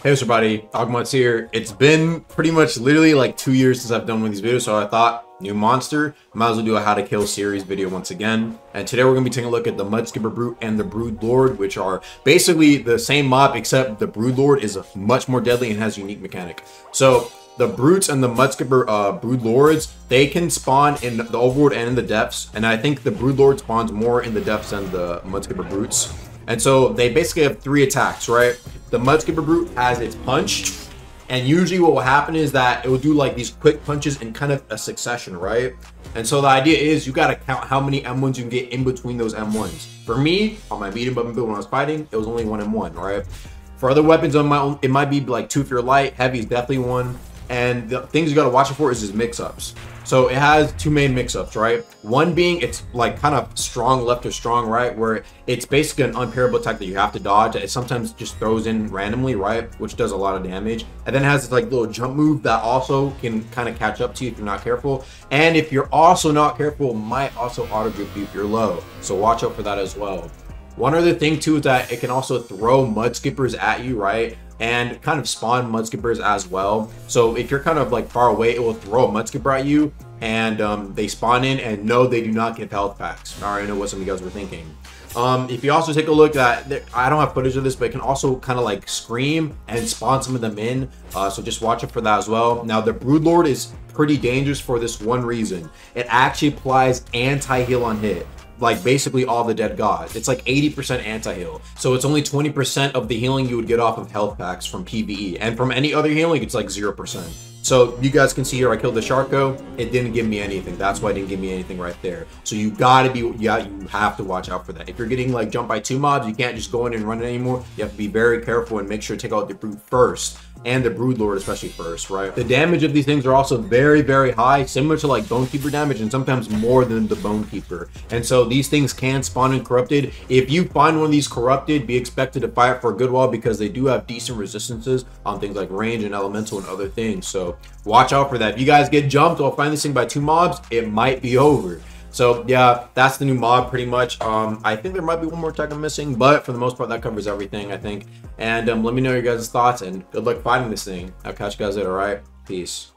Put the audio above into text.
Hey everybody, Agmod's here. It's been pretty much literally like 2 years since I've done one of these videos, so I thought, new monster, might as well do a how to kill series video once again. And today we're going to be taking a look at the Mudskipper Brute and the Brood Lord, which are basically the same mob, except the Brood Lord is much more deadly and has a unique mechanic. So the Brutes and the Mudskipper Brood Lords, they can spawn in the overworld and in the depths, and I think the Brood Lord spawns more in the depths than the Mudskipper Brutes. And so they basically have 3 attacks, right? The Mudskipper Brute has its punch, and usually what will happen is that it will do like these quick punches in kind of a succession, right? And so the idea is you got to count how many M1s you can get in between those M1s. For me, on my medium weapon build when I was fighting, it was only 1 M1, right? For other weapons on my own, it might be like 2 if you're light, heavy is definitely 1. And the things you got to watch for is mix-ups. So it has 2 main mix-ups, right? One being it's like kind of strong left or strong right, where it's basically an unparable attack that you have to dodge. It sometimes just throws in randomly, right? Which does a lot of damage. And then it has this like little jump move that also can kind of catch up to you if you're not careful. And if you're also not careful, might also auto drip you if you're low. So watch out for that as well. One other thing too is that it can also throw Mudskippers at you, right? And kind of spawn Mudskippers as well. So if you're kind of like far away, it will throw a Mudskipper at you, and they spawn in, and no, they do not give health packs. All right, I know what some of you guys were thinking. If you also take a look at, I don't have footage of this, but it can also kind of like scream and spawn some of them in. So just watch it for that as well. Now the Brood Lord is pretty dangerous for this one reason. It actually applies anti-heal on hit. Like basically all the dead gods. It's like 80% anti-heal. So it's only 20% of the healing you would get off of health packs from PvE. And from any other healing, it's like 0%. So you guys can see here, I killed the Sharko. It didn't give me anything. That's why it didn't give me anything right there. So you gotta be, you have to watch out for that. If you're getting like jumped by 2 mobs, you can't just go in and run it anymore. You have to be very careful and make sure to take out the Brute first. And the Brood Lord especially first, right? The damage of these things are also very, very high, similar to like Bonekeeper damage, and sometimes more than the Bonekeeper. And so these things can spawn in corrupted. If you find one of these corrupted, be expected to fight for a good while, because they do have decent resistances on things like range and elemental and other things. So watch out for that. If you guys get jumped or find this thing by 2 mobs, it might be over. So yeah, that's the new mob pretty much. I think there might be one more tech I'm missing, but for the most part that covers everything, I think. And let me know your guys' thoughts, and good luck fighting this thing. I'll catch you guys later. All right, peace.